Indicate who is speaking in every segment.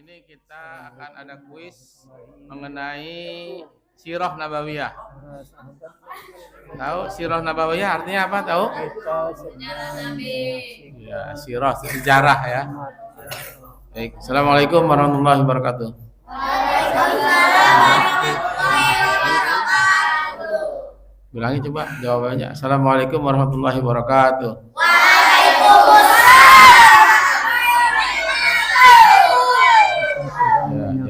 Speaker 1: ini kita akan ada kuis mengenai Sirah Nabawiyah. Tahu Sirah Nabawiyah artinya apa? Tahu? Ya, sirah sejarah ya. Baik, Assalamualaikum warahmatullahi wabarakatuh. Bilangi coba jawabannya. Assalamualaikum warahmatullahi wabarakatuh.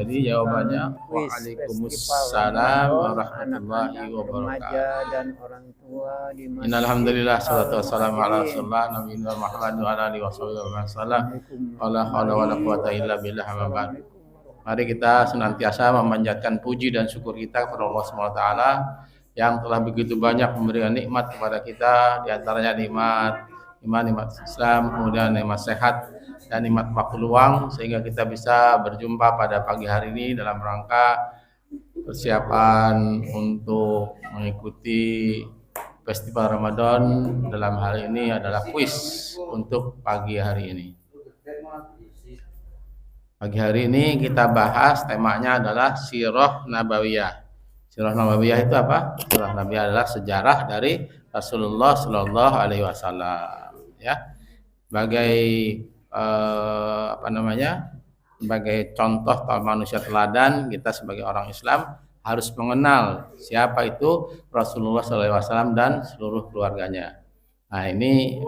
Speaker 1: Jadi jawabannya Waalaikumsalam warahmatullahi wabarakatuh.
Speaker 2: Dan orang tua di masjid.
Speaker 1: Innalhamdulillah salatu wassalamu ala rasulillah nabiyina Muhammad wa ala alihi wasallam. Wala haula wala quwata illa billah amma ba'd. Mari kita senantiasa memanjatkan puji dan syukur kita kepada Allah Subhanahu wa taala yang telah begitu banyak memberikan nikmat kepada kita, di antaranya nikmat iman, nikmat Islam, kemudian nikmat sehat dan nikmat waktu luang, sehingga kita bisa berjumpa pada pagi hari ini dalam rangka persiapan untuk mengikuti festival Ramadan. Dalam hal ini adalah kuis untuk pagi hari ini. Pagi hari ini kita bahas temanya adalah Sirah Nabawiyah. Sirah Nabawiyah itu apa? Sirah Nabawiyah adalah sejarah dari Rasulullah Shallallahu Alaihi Wasallam. Ya, sebagai sebagai contoh manusia teladan, kita sebagai orang Islam harus mengenal siapa itu Rasulullah SAW dan seluruh keluarganya. Nah, ini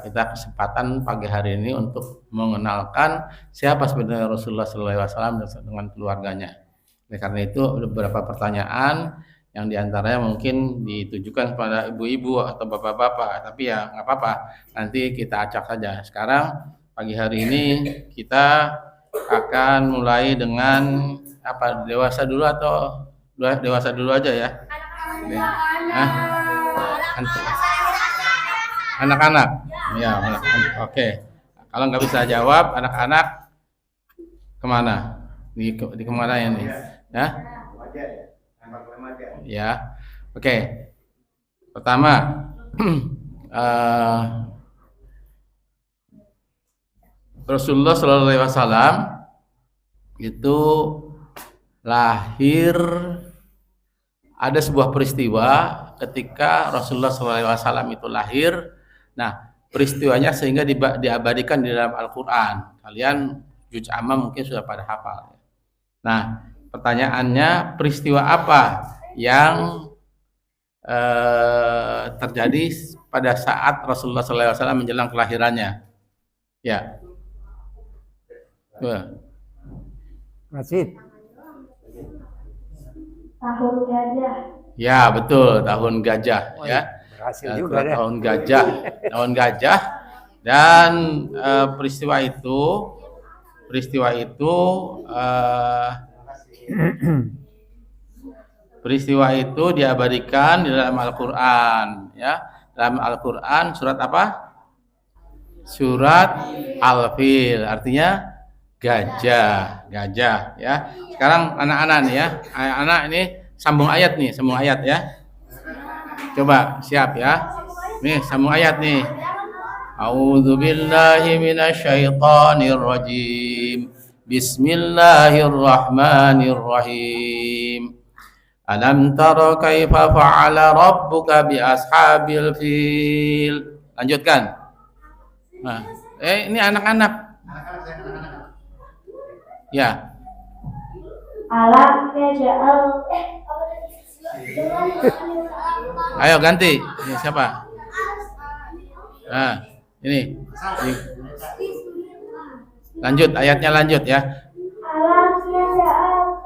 Speaker 1: kita kesempatan pagi hari ini untuk mengenalkan siapa sebenarnya Rasulullah SAW dengan keluarganya. Oleh karena itu ada beberapa pertanyaan yang diantaranya mungkin ditujukan kepada ibu-ibu atau bapak-bapak, tapi ya nggak apa-apa, nanti kita acak saja. Sekarang pagi hari ini kita akan mulai dengan apa, dewasa dulu atau dewasa dulu aja ya? Anak-anak, ya anak-anak. Oke. Kalau nggak bisa jawab anak-anak kemana? Di kemana ini? Ya? Ya. Oke. Pertama, Rasulullah Shallallahu Alaihi Wasallam itu lahir, ada sebuah peristiwa ketika Rasulullah Shallallahu Alaihi Wasallam itu lahir. Nah, peristiwanya sehingga diabadikan di dalam Al-Quran. Kalian juz amma mungkin sudah pada hafal. Nah, pertanyaannya, peristiwa apa yang terjadi pada saat Rasulullah Shallallahu Alaihi Wasallam menjelang kelahirannya? Ya.
Speaker 2: Masjid.
Speaker 3: Tahun gajah.
Speaker 1: Ya, betul, tahun gajah. Ya,
Speaker 2: Berhasil juga deh.
Speaker 1: tahun gajah, tahun gajah. Dan peristiwa itu diabadikan di dalam Al-Quran. Ya, dalam Al-Quran surat apa? Surat Al-Fil, artinya gajah ya. Sekarang anak-anak nih ya, anak-anak ini sambung ayat ya. Coba siap ya. Nih sambung ayat nih. A'udzubillahi minasyaitonir rajim. Bismillahirrahmanirrahim. Alam tara kaifa fa'ala rabbuka bi ashabil fil. Lanjutkan. Nah, ini anak-anak. Ya.
Speaker 3: Alam yaj'al.
Speaker 1: Ayo ganti. Ini siapa? Nah, ini. Lanjut, ayatnya lanjut ya.
Speaker 3: Alam yaj'al.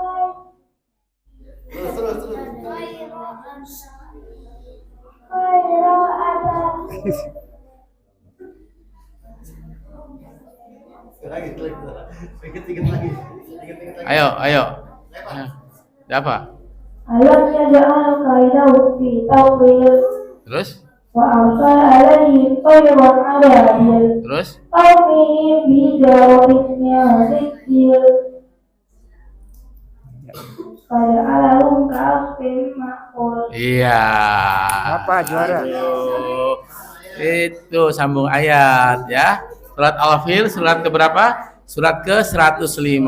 Speaker 1: Ayo. Apa?
Speaker 3: Alam yaj'al kaidahu fi tawil.
Speaker 1: Terus?
Speaker 3: Wa arsala alaihim tayran ababil.
Speaker 1: Terus?
Speaker 3: Qawmihim bi jawarisnya zikir. Faja'alahum ka'asfin ma'kul.
Speaker 1: Iya.
Speaker 2: Apa juara?
Speaker 1: Itu sambung ayat ya. Surat Al-Fil surat keberapa? surat ke-105.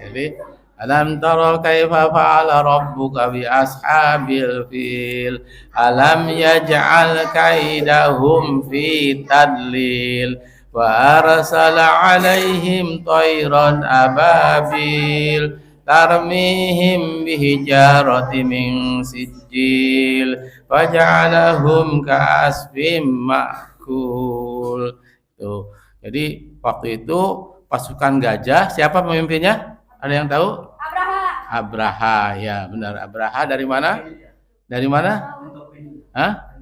Speaker 1: Jadi alam tara kaifa fa'ala rabbuka bi ashabil fil alam yaj'al kaidahum fi tadlil wa arsala 'alaihim tayran ababil tarmihim bihijaratin min sijil faj'alahum ka'asfim ma'kul. Tuh. Jadi waktu itu pasukan gajah, siapa pemimpinnya? Ada yang tahu? Abraha, ya benar. Abraha dari mana? Dari mana? Hah?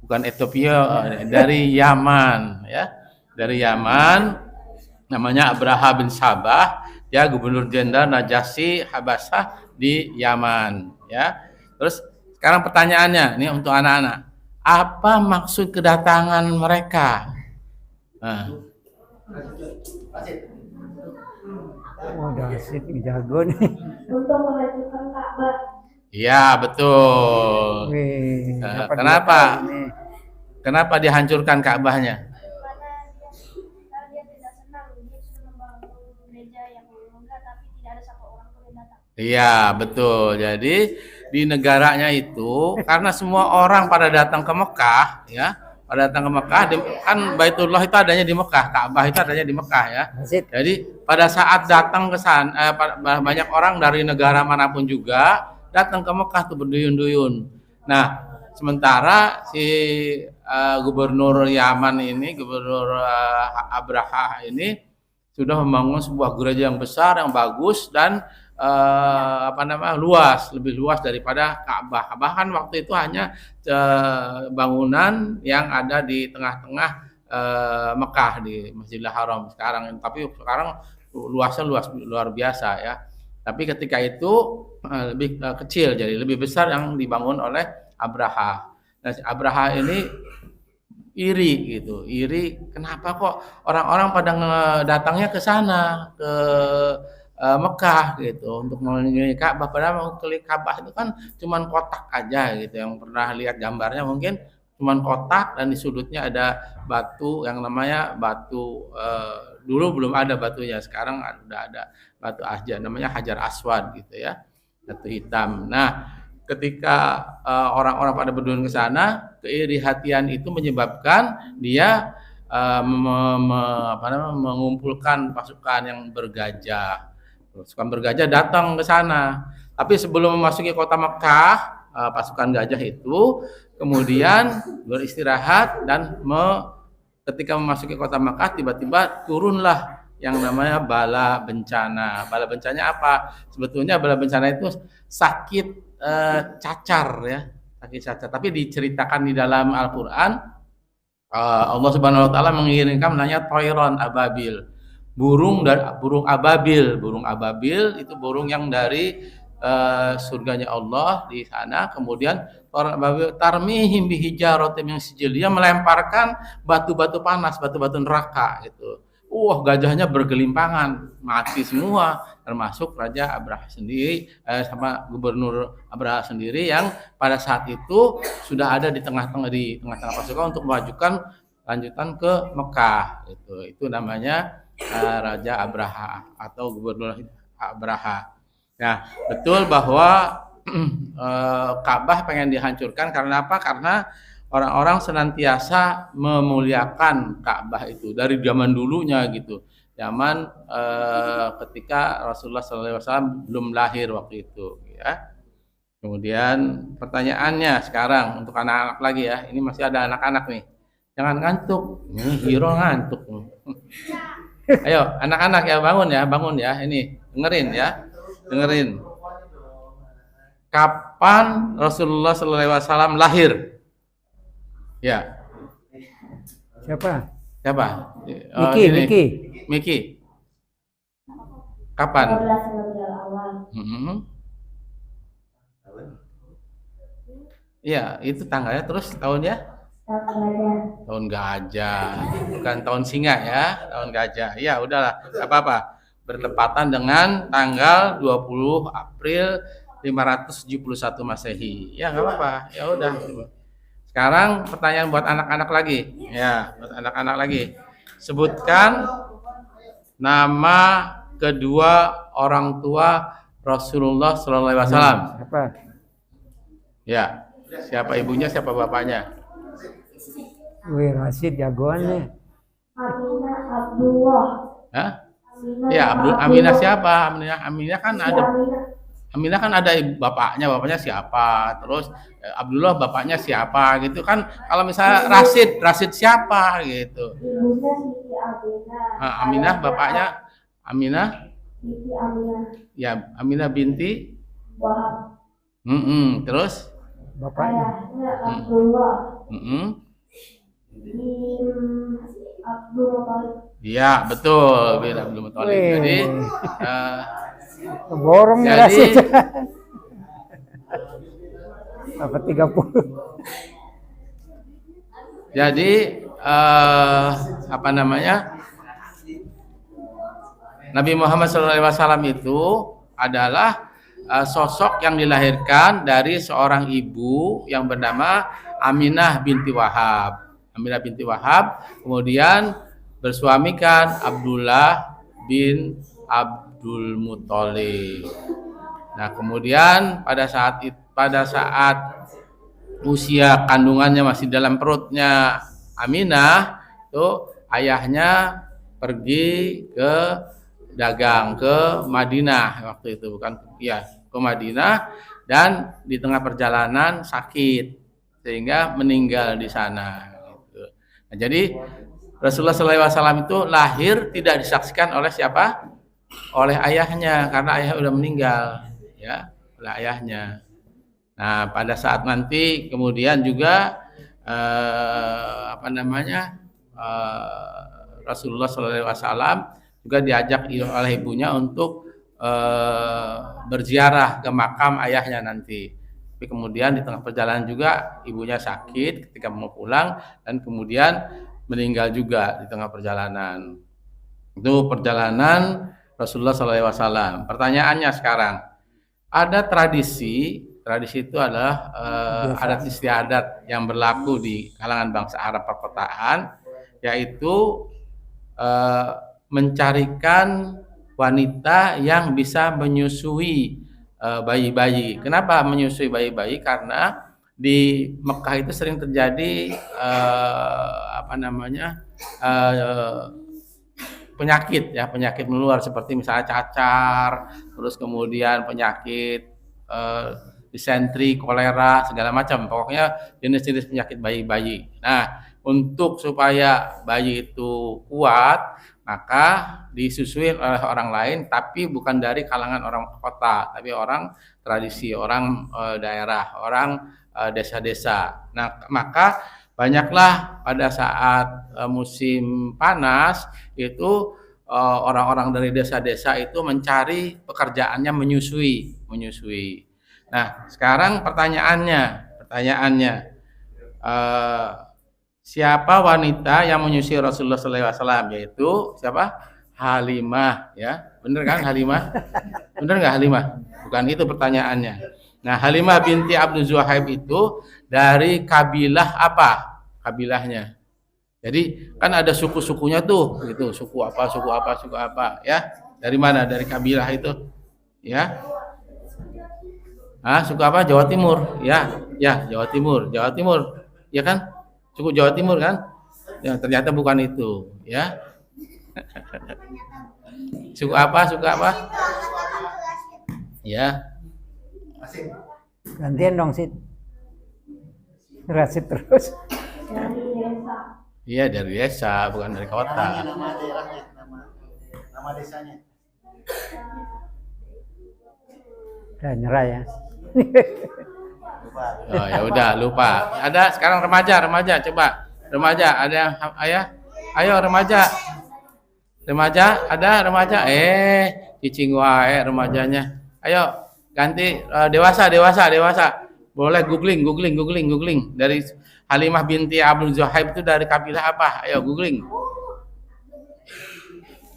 Speaker 1: Bukan Ethiopia, dari Yaman, ya. Dari Yaman, namanya Abraha bin Sabah, ya gubernur jenderal Najasyi Habasah di Yaman, ya. Terus sekarang pertanyaannya, ini untuk anak-anak, apa maksud kedatangan mereka? Nah.
Speaker 2: Oh, Dasid jago nih.
Speaker 3: Untuk menghancurkan Ka'bah.
Speaker 1: Iya, betul.
Speaker 2: Wih,
Speaker 1: Kenapa? Kenapa dihancurkan Ka'bahnya?
Speaker 3: Karena dia tidak senang, dia sudah membangun gereja yang megah tapi tidak ada satu orang pun yang datang.
Speaker 1: Iya, betul. Jadi di negaranya itu karena semua orang pada datang ke Mekah, ya. Pada datang ke Mekah, kan Baitullah itu adanya di Mekah, Ka'bah itu adanya di Mekah, ya. Jadi pada saat datang ke sana, banyak orang dari negara manapun juga datang ke Mekah tuh berduyun-duyun. Nah, sementara si gubernur Yaman ini, gubernur Abraha ini sudah membangun sebuah gereja yang besar, yang bagus dan luas, lebih luas daripada Ka'bah. Bahkan waktu itu hanya bangunan yang ada di tengah-tengah Mekah di Masjidil Haram sekarang, tapi sekarang luasnya luar biasa, ya. Tapi ketika itu lebih kecil, jadi lebih besar yang dibangun oleh Abraha. Nah, Abraha ini iri gitu, iri kenapa kok orang-orang pada datangnya ke sana, ke Mekah gitu untuk mengunjungi Ka'bah, padahal mengunjungi Ka'bah itu kan cuman kotak aja gitu, yang pernah lihat gambarnya mungkin cuman kotak dan di sudutnya ada batu yang namanya batu dulu belum ada batunya, sekarang udah ada batu ahjar namanya Hajar Aswad gitu, ya, batu hitam. Nah, ketika orang-orang pada berduyun ke sana, keirihatian itu menyebabkan dia mengumpulkan pasukan yang bergajah. Pasukan bergajah datang ke sana. Tapi sebelum memasuki kota Mekah, pasukan gajah itu kemudian beristirahat dan ketika memasuki kota Mekah tiba-tiba turunlah yang namanya bala bencana. Bala bencana apa? Sebetulnya bala bencana itu sakit cacar, ya, sakit cacar. Tapi diceritakan di dalam Al-Qur'an, Allah Subhanahu wa taala mengirimkan namanya Toiron Ababil. Burung ababil. Burung ababil itu burung yang dari surganya Allah di sana. Kemudian tarmihim bihijaratin min sijil, dia melemparkan batu-batu panas, batu-batu neraka itu. Gajahnya bergelimpangan, mati semua, termasuk Raja Abraha sendiri sama Gubernur Abraha sendiri yang pada saat itu sudah ada di tengah-tengah pasukan untuk memajukan lanjutan ke Mekah. Itu namanya Raja Abraha atau Gubernur Abraha. Nah, betul bahwa Ka'bah pengen dihancurkan karena apa? Karena orang-orang senantiasa memuliakan Ka'bah itu dari zaman dulunya gitu. Zaman ketika Rasulullah SAW belum lahir waktu itu, ya. Kemudian pertanyaannya sekarang untuk anak-anak lagi, ya. Ini masih ada anak-anak nih. Jangan ngantuk. Ini hero ngantuk. Ayo, anak-anak ya bangun ya. Ini dengerin ya, dengerin. Kapan Rasulullah SAW lahir? Ya.
Speaker 2: Siapa?
Speaker 1: Miki. Kapan?
Speaker 3: 12 Rabiul Awal.
Speaker 1: Iya, itu tanggalnya, terus tahunnya? Tahun gajah, bukan tahun singa, ya, tahun gajah. Ya udahlah, apa-apa. Bertepatan dengan tanggal 20 April 571 Masehi. Ya nggak apa-apa. Ya udah. Sekarang pertanyaan buat anak-anak lagi. Ya, buat anak-anak lagi. Sebutkan nama kedua orang tua Rasulullah Sallallahu Alaihi Wasallam.
Speaker 2: Siapa?
Speaker 1: Ya, siapa ibunya, siapa bapaknya?
Speaker 2: Wih, Rasid jagoan nih.
Speaker 3: Aminah Abdullah.
Speaker 1: Hah?
Speaker 3: Aminah
Speaker 1: Ya, Aminah siapa? Aminah kan
Speaker 3: Si
Speaker 1: ada.
Speaker 3: Aminah.
Speaker 1: Aminah kan ada bapaknya siapa? Terus Abdullah bapaknya siapa? Gitu kan? Kalau misalnya Rasid siapa? Gitu.
Speaker 3: Ibunya Siti Aminah.
Speaker 1: Nah, Aminah bapaknya Aminah,
Speaker 3: Siti Aminah.
Speaker 1: ya Aminah binti.
Speaker 3: Wahab.
Speaker 1: Terus?
Speaker 2: Bapaknya.
Speaker 3: Ayahnya Abdullah bin Abdul Muthalib.
Speaker 1: Iya, betul, bin Abdul Muthalib.
Speaker 2: Wih.
Speaker 1: Jadi
Speaker 2: Borong nih
Speaker 1: Jadi-
Speaker 2: Rasid. Apa 30?
Speaker 1: Jadi apa namanya? Nabi Muhammad SAW itu adalah sosok yang dilahirkan dari seorang ibu yang bernama Aminah binti Wahab. Aminah binti Wahab kemudian bersuamikan Abdullah bin Abdul Muthalib. Nah, kemudian pada saat usia kandungannya masih dalam perutnya Aminah, itu ayahnya pergi ke dagang ke Madinah waktu itu, bukan ya, ke Madinah, dan di tengah perjalanan sakit sehingga meninggal di sana gitu. Nah, jadi Rasulullah SAW itu lahir tidak disaksikan oleh siapa? Oleh ayahnya, karena ayah udah meninggal, ya, oleh ayahnya. Nah, pada saat nanti kemudian juga Rasulullah SAW juga diajak oleh ibunya untuk berziarah ke makam ayahnya nanti. Tapi kemudian di tengah perjalanan juga ibunya sakit ketika mau pulang dan kemudian meninggal juga di tengah perjalanan. Itu perjalanan Rasulullah SAW. Pertanyaannya sekarang, ada tradisi itu adalah adat istiadat yang berlaku di kalangan bangsa Arab perkotaan, yaitu mencarikan wanita yang bisa menyusui bayi-bayi. Kenapa menyusui bayi-bayi? Karena di Mekah itu sering terjadi penyakit menular seperti misalnya cacar, terus kemudian penyakit disentri, kolera, segala macam. Pokoknya jenis-jenis penyakit bayi-bayi. Nah, untuk supaya bayi itu kuat, maka disusui oleh orang lain, tapi bukan dari kalangan orang kota, tapi orang tradisi, orang daerah, orang desa-desa. Nah, maka banyaklah pada saat musim panas itu orang-orang dari desa-desa itu mencari pekerjaannya menyusui. Nah, sekarang pertanyaannya, siapa wanita yang menyusui Rasulullah SAW? Yaitu siapa? Halimah, ya, bener kan Halimah? Bener nggak Halimah? Bukan itu pertanyaannya. Nah, Halimah binti Abdul Zuhaib itu dari kabilah apa? Kabilahnya. Jadi kan ada suku-sukunya tuh, gitu. Suku apa, ya? Dari mana? Dari kabilah itu, ya? Suku apa? Jawa Timur, ya, Jawa Timur, ya kan? Suku Jawa Timur kan? Ya, ternyata bukan itu, ya. Suku apa? Ya.
Speaker 2: Gantian dong, Sid. Rasid terus.
Speaker 3: Dari desa.
Speaker 1: Iya, dari desa, bukan dari kota.
Speaker 4: Nama daerahnya, nama desanya.
Speaker 2: Udah nyerah ya.
Speaker 4: Lupa.
Speaker 1: Oh, ya udah, lupa. Ada sekarang remaja, coba. Remaja, ada yang ayah? Ayo remaja. Ada remaja? Cicing wae remajanya. Ayo ganti dewasa. Boleh googling dari Halimah binti Abdul Zuhaib itu dari kabilah apa? Ayo googling.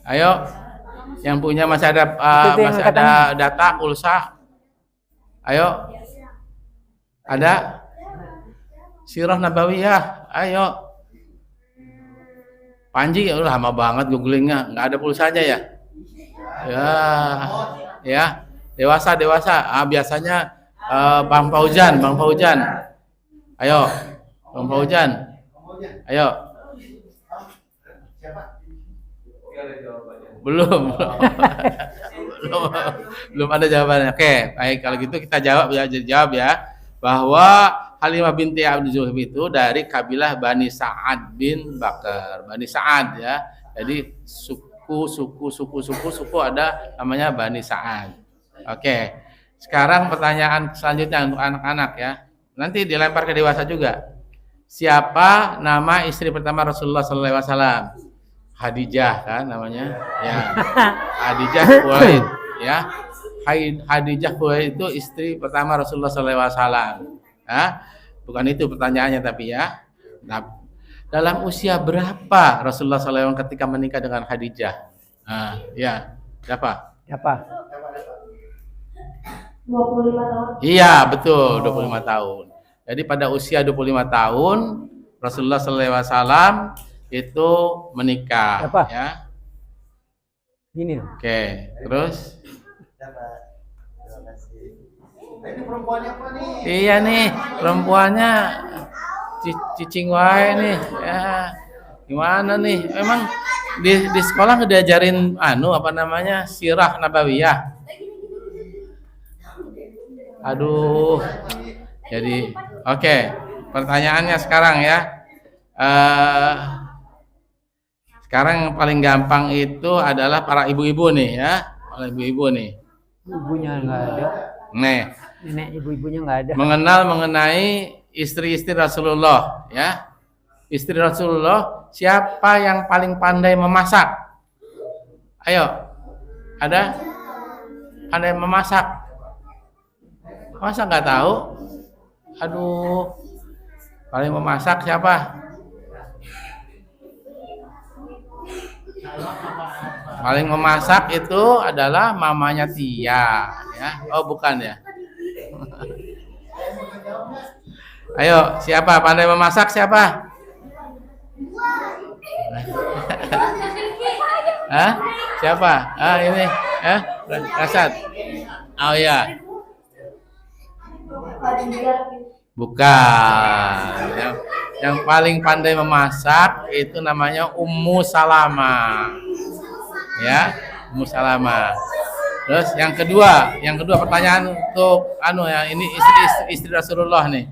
Speaker 1: Ayo, yang punya masih ada data pulsa. Ayo, ada Sirah Nabawiyah. Ayo, Panji ya udah lama banget googlingnya, nggak ada pulsanya ya. Ya, ya. Dewasa. Biasanya Bang Fauzan. Ayo, Bang Fauzan. Ayo. Belum. belum ada jawabannya. Oke, baik kalau gitu kita jawab ya, bahwa Halimah binti Abdul Zuhib itu dari kabilah Bani Sa'ad bin Bakar. Bani Sa'ad ya. Jadi suku ada namanya Bani Sa'ad. Oke. Sekarang pertanyaan selanjutnya untuk anak-anak ya. Nanti dilempar ke dewasa juga. Siapa nama istri pertama Rasulullah SAW? Khadijah kan namanya. Ya. Khadijah Khuwailid ya. Khadijah Khuwailid itu istri pertama Rasulullah SAW. Ya. Bukan itu pertanyaannya tapi ya. Nah, dalam usia berapa Rasulullah SAW ketika menikah dengan Khadijah? Nah, ya. Siapa?
Speaker 3: 25 tahun.
Speaker 1: Iya, betul, 25 tahun. Jadi pada usia 25 tahun Rasulullah SAW itu menikah.
Speaker 2: Siapa?
Speaker 1: Ya.
Speaker 2: Ini.
Speaker 1: Oke, terus?
Speaker 4: Siapa? Terima kasih. Nah, ini perempuannya apa nih?
Speaker 1: Iya nih, perempuannya cicing wae nih. Ya. Gimana nih? Emang di sekolah nggak diajarin apa namanya? Sirah Nabawiyah. Aduh. Jadi, oke. Pertanyaannya sekarang ya. Sekarang yang paling gampang itu adalah para ibu-ibu nih ya. Para ibu-ibu nih.
Speaker 2: Ibunya nggak ada.
Speaker 1: Nih.
Speaker 2: Nenek ibu-ibunya nggak ada.
Speaker 1: Mengenai istri-istri Rasulullah ya. Istri Rasulullah, siapa yang paling pandai memasak? Ayo. Ada? Pandai memasak? Masa nggak tahu? Aduh. Paling memasak siapa? Paling memasak itu adalah mamanya Tia ya. Oh, bukan ya. Ayo, siapa pandai memasak siapa? Hah? Siapa? Ini. Kasat. Oh ya. Bukan. Yang paling pandai memasak itu namanya Ummu Salamah. Ya, Ummu Salamah. Terus yang kedua pertanyaan untuk ini istri Rasulullah nih.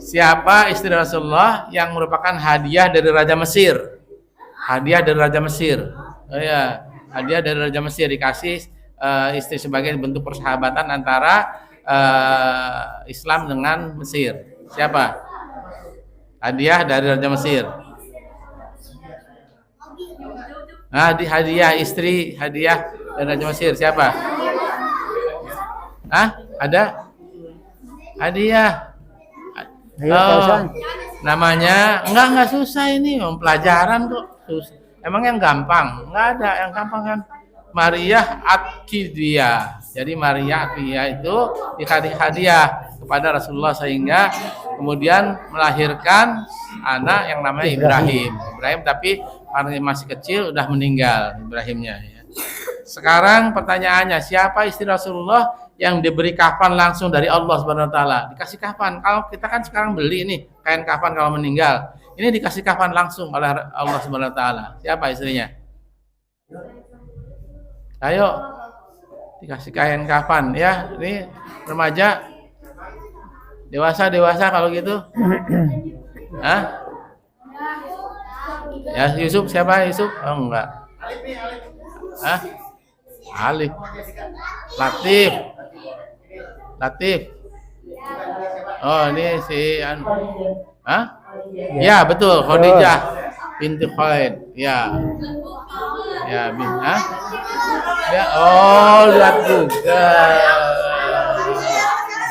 Speaker 1: Siapa istri Rasulullah yang merupakan hadiah dari Raja Mesir? Hadiah dari Raja Mesir. Oh ya, hadiah dari Raja Mesir dikasih istri sebagai bentuk persahabatan antara Islam dengan Mesir. Siapa? Hadiah dari Raja Mesir. Hadiah dari Raja Mesir siapa? Ada? Hadiah. Namanya enggak susah ini, pelajaran kok. Emang yang gampang? Enggak ada, yang gampang kan Maria At-Qidiyah. Jadi Maria At-Qidiyah itu dikasih hadiah kepada Rasulullah sehingga kemudian melahirkan anak yang namanya Ibrahim tapi karena masih kecil udah meninggal Ibrahimnya ya. Sekarang pertanyaannya, siapa istri Rasulullah yang diberi kafan langsung dari Allah Subhanahu wa taala? Dikasih kafan. Kalau kita kan sekarang beli nih kain kafan kalau meninggal. Ini dikasih kafan langsung oleh Allah Subhanahu wa taala. Siapa istrinya? Ayo. Dikasih kain kafan ya. Ini remaja. Dewasa kalau gitu. Ya, Yusuf siapa? Yusuf? Oh enggak. Alif. Latif. Oh, ini si Ya, betul, Khadijah binti Khuwailid. Ya. Ya, Ya, oh, lihat juga.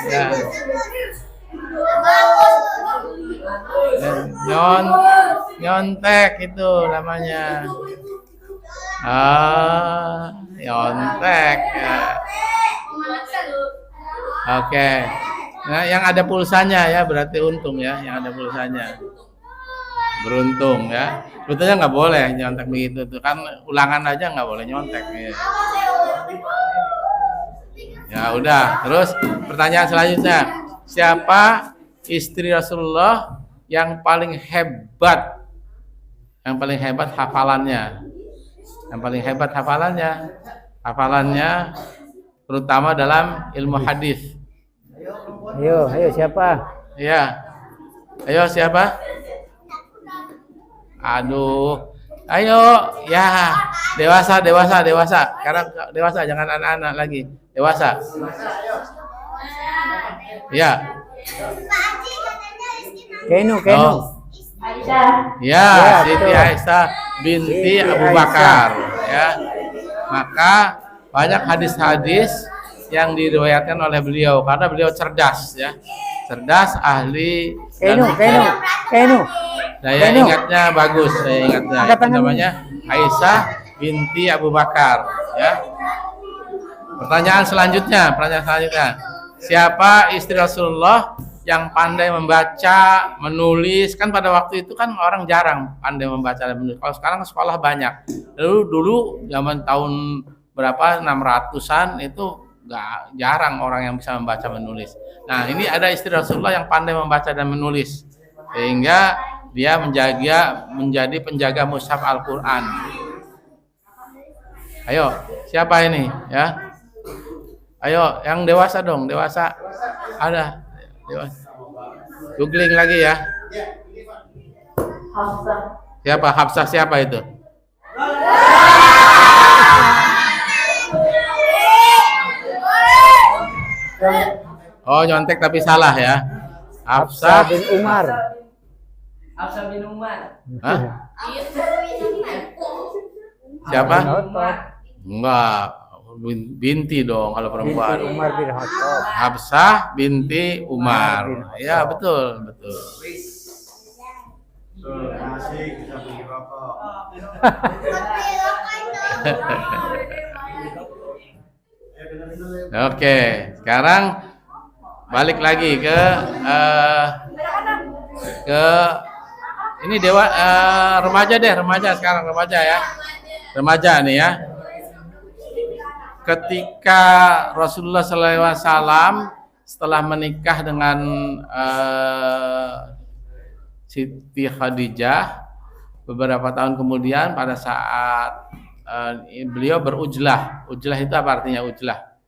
Speaker 1: Ya. Nyontek itu namanya. Nyontek. Ya. Oke. Nah, yang ada pulsanya ya berarti untung ya, yang ada pulsanya. beruntung ya. Sebetulnya nggak boleh nyontek begitu tuh kan, ulangan aja nggak boleh nyontek ya. Ya udah, terus pertanyaan selanjutnya, siapa istri Rasulullah yang paling hebat? Yang paling hebat hafalannya. Yang paling hebat hafalannya. Hafalannya terutama dalam ilmu hadis.
Speaker 2: Ayo siapa?
Speaker 1: Ya. Ayo siapa? Aduh. Ayo, ya. Dewasa. Sekarang dewasa, jangan anak-anak lagi. Dewasa. Ya.
Speaker 2: Kenu.
Speaker 1: Oh.
Speaker 3: Aisyah.
Speaker 1: Ya,
Speaker 2: Ya,
Speaker 1: Siti
Speaker 2: betul.
Speaker 1: Aisyah binti
Speaker 2: Siti
Speaker 1: Abu Bakar ya. Maka banyak hadis-hadis yang diriwayatkan oleh beliau karena beliau cerdas ya. Cerdas, ahli dan
Speaker 2: Kenu.
Speaker 1: saya
Speaker 2: Kenu.
Speaker 1: ingatnya bagus, saya ingatnya.
Speaker 2: Angkat
Speaker 1: Itu
Speaker 2: tangan.
Speaker 1: namanya Aisyah binti Abu Bakar ya. Pertanyaan selanjutnya. Siapa istri Rasulullah yang pandai membaca, menulis? Kan pada waktu itu kan orang jarang pandai membaca dan menulis. Kalau sekarang sekolah banyak. Dulu zaman tahun berapa 600-an itu nggak jarang orang yang bisa membaca menulis. Nah, ini ada istri Rasulullah yang pandai membaca dan menulis. Sehingga dia menjadi penjaga mushaf Al-Qur'an. Ayo, siapa ini ya? Ayo, yang dewasa dong, dewasa. Ada. Dewasa. Googling lagi ya.
Speaker 3: Hafsah.
Speaker 1: Siapa? Hafsah siapa itu? Oh, nyontek tapi salah ya.
Speaker 2: Hafsah
Speaker 1: Hafsah
Speaker 2: bin Umar.
Speaker 5: Hafsah bin Umar.
Speaker 1: Hah? Siapa?
Speaker 2: Bin Khattab.
Speaker 1: Enggak, binti dong kalau
Speaker 2: Binti
Speaker 1: perempuan.
Speaker 2: Umar bin Khattab.
Speaker 1: Hafsah binti Umar. Ya, betul.
Speaker 4: Asik, bisa beli rokok.
Speaker 1: Oke, sekarang balik lagi ke ini remaja sekarang ya. Remaja nih ya. Ketika Rasulullah SAW setelah menikah dengan Siti Khadijah, beberapa tahun kemudian pada saat beliau berujlah. Ujlah itu apa artinya ujlah?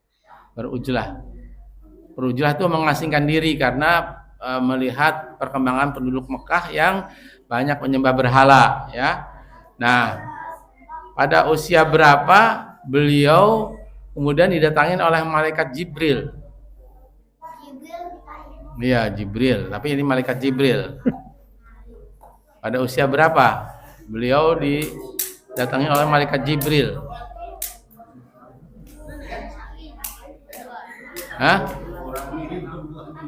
Speaker 1: Berujlah. Berujlah itu mengasingkan diri karena melihat perkembangan penduduk Mekah yang banyak menyembah berhala ya. Nah, pada usia berapa beliau kemudian didatangin oleh malaikat Jibril? Iya, Jibril, tapi ini malaikat Jibril. Pada usia berapa beliau didatangi oleh malaikat Jibril? Hah?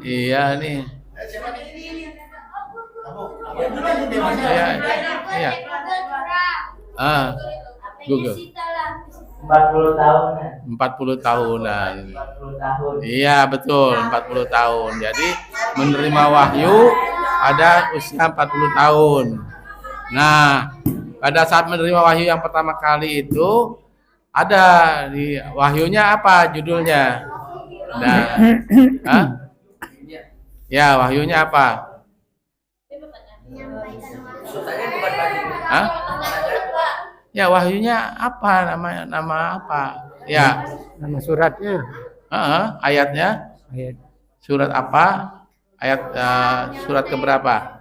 Speaker 1: Iya nih. Iya. Google.
Speaker 5: 40 tahunan.
Speaker 1: 40 tahunan.
Speaker 5: 40 tahun.
Speaker 1: Iya, betul, 40 tahun. Jadi menerima wahyu ada usia 40 tahun. Nah, pada saat menerima wahyu yang pertama kali itu ada di wahyunya apa judulnya? Nah, hah? Ya, wahyunya apa? Hah? Ya, wahyunya apa nama apa? Ya,
Speaker 2: Nama suratnya.
Speaker 1: ayatnya
Speaker 2: Ayat.
Speaker 1: surat apa? Ayat surat keberapa?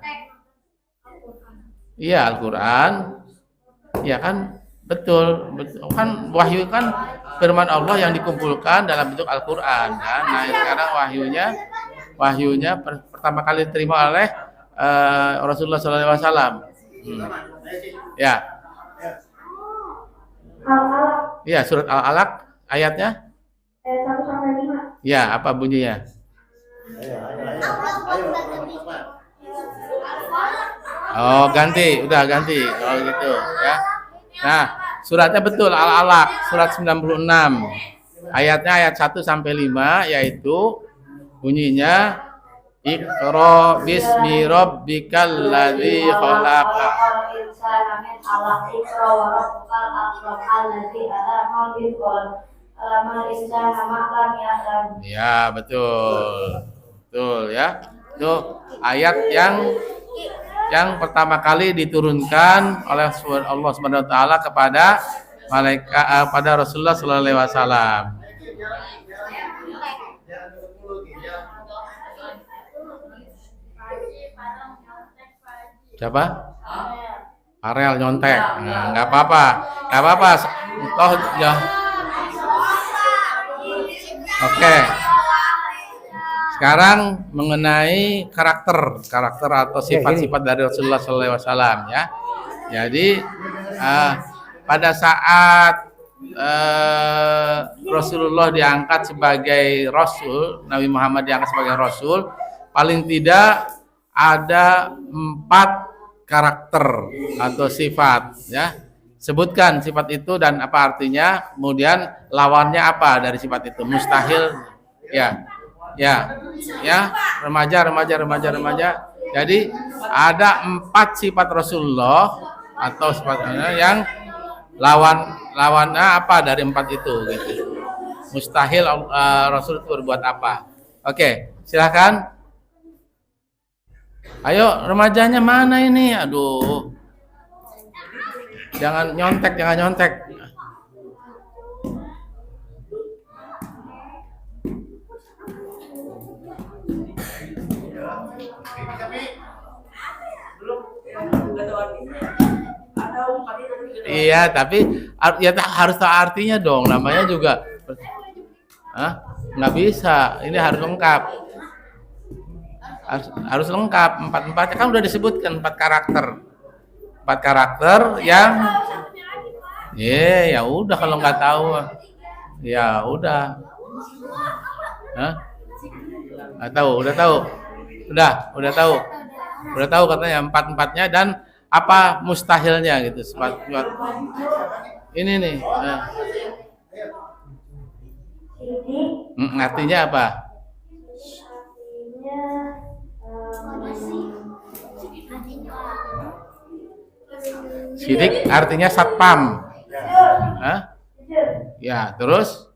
Speaker 1: Iya, Al-Qur'an. Iya kan? Betul. Kan wahyu kan firman Allah yang dikumpulkan dalam bentuk Al-Qur'an kan. Nah, sekarang wahyunya pertama kali diterima oleh Rasulullah SAW. Ya.
Speaker 3: Al-Alaq
Speaker 1: Iya, surat Al-Alaq ayatnya?
Speaker 3: 1-5.
Speaker 1: Ya, apa bunyinya? Oh, ganti, udah ganti. Oh, gitu ya. Nah, suratnya betul Al-Alaq, surat 96. Ayatnya ayat 1 sampai 5 yaitu bunyinya Iqra bismi rabbikal ladzi khalaq.
Speaker 3: Khalaqal insana min 'alaq. Iqra wa rabbukal akram alladzi 'allama bil qalam. 'Allamal insana ma lam ya'lam.
Speaker 1: Ya, betul. Betul ya. Itu ayat yang pertama kali diturunkan oleh Allah Subhanahu wa taala kepada malaikat pada Rasulullah sallallahu alaihi wasallam. Siapa? Arel nyontek. Nah, nggak apa-apa. Nggak apa-apa. Toh ya. Oke. Sekarang mengenai karakter atau sifat-sifat dari Rasulullah SAW ya. Jadi pada saat Rasulullah diangkat sebagai Rasul, Nabi Muhammad diangkat sebagai Rasul, paling tidak ada 4 karakter atau sifat ya. Sebutkan sifat itu dan apa artinya, kemudian lawannya apa dari sifat itu. Mustahil ya remaja. Jadi ada 4 sifat Rasulullah atau sifatnya yang lawannya apa dari 4 itu gitu. Mustahil Rasul itu berbuat apa. Oke, silakan. Ayo remajanya mana ini? Aduh. Jangan nyontek. Iya, tapi ya harus tahu artinya dong. Namanya juga nggak bisa. Ini harus lengkap. Harus lengkap. 4-4 kan udah disebutkan 4 karakter. 4 karakter yang ya udah kalau nggak tahu ya udah. Nggak tahu, udah tahu katanya 4-4-nya dan apa mustahilnya gitu. Ini nih. Artinya apa? Sidik artinya satpam. Ya, terus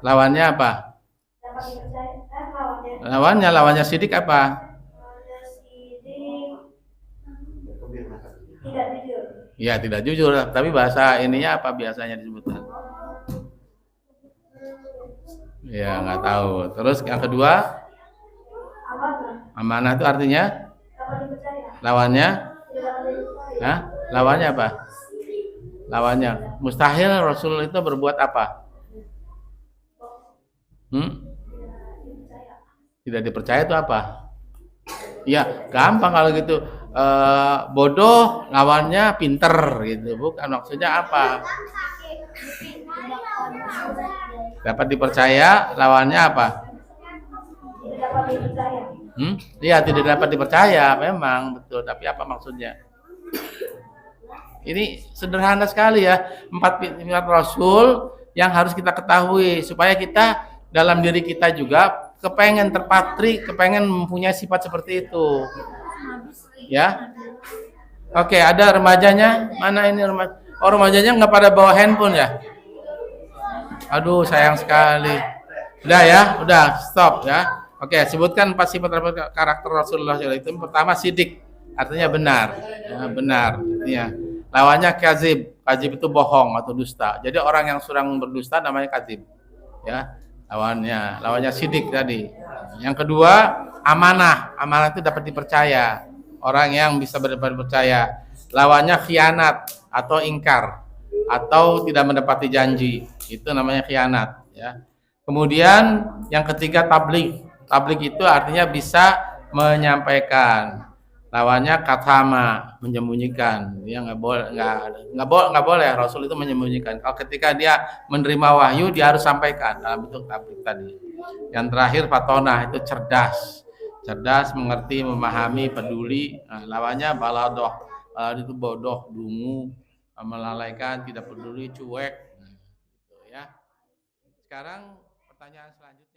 Speaker 1: lawannya apa? Lawannya sidik apa? Ya, tidak jujur. Tapi bahasa ininya apa biasanya disebutkan? Ya, nggak tahu. Terus yang kedua? Amanah itu artinya? Lawannya? Lawannya apa? Lawannya mustahil Rasul itu berbuat apa? Tidak dipercaya itu apa? Ya, gampang kalau gitu. Bodoh lawannya pinter gitu. Bukan, maksudnya apa? Dapat dipercaya lawannya apa? Iya, tidak dapat dipercaya memang betul, tapi apa maksudnya? Ini sederhana sekali ya, 4 Rasul yang harus kita ketahui supaya kita dalam diri kita juga kepengen terpatri, kepengen mempunyai sifat seperti itu. Ya. Oke, ada remajanya. Mana ini remaja? Oh, remajanya nggak pada bawa handphone ya? Aduh, sayang sekali. Udah ya, udah stop ya. Oke, sebutkan 4 sifat karakter Rasulullah SAW. Itu pertama sidik, artinya benar. Ya, benar. Artinya. Lawannya kazib. Kazib itu bohong atau dusta. Jadi orang yang surang berdusta namanya kazib. Ya, lawannya sidik tadi. Yang kedua, amanah. Amanah itu dapat dipercaya. Orang yang bisa dipercaya. Lawannya khianat atau ingkar atau tidak mendapati janji. Itu namanya khianat, ya. Kemudian yang ketiga tabligh. Tabligh itu artinya bisa menyampaikan. Lawannya katama, menyembunyikan. Dia nggak boleh Rasul itu menyembunyikan. Kalau ketika dia menerima wahyu, dia harus sampaikan dalam bentuk tabligh tadi. Yang terakhir fatonah, itu cerdas, mengerti, memahami, peduli. Nah, lawannya baladoh, itu bodoh, dungu, melalaikan, tidak peduli, cuek. Nah, gitu ya. Sekarang pertanyaan selanjutnya.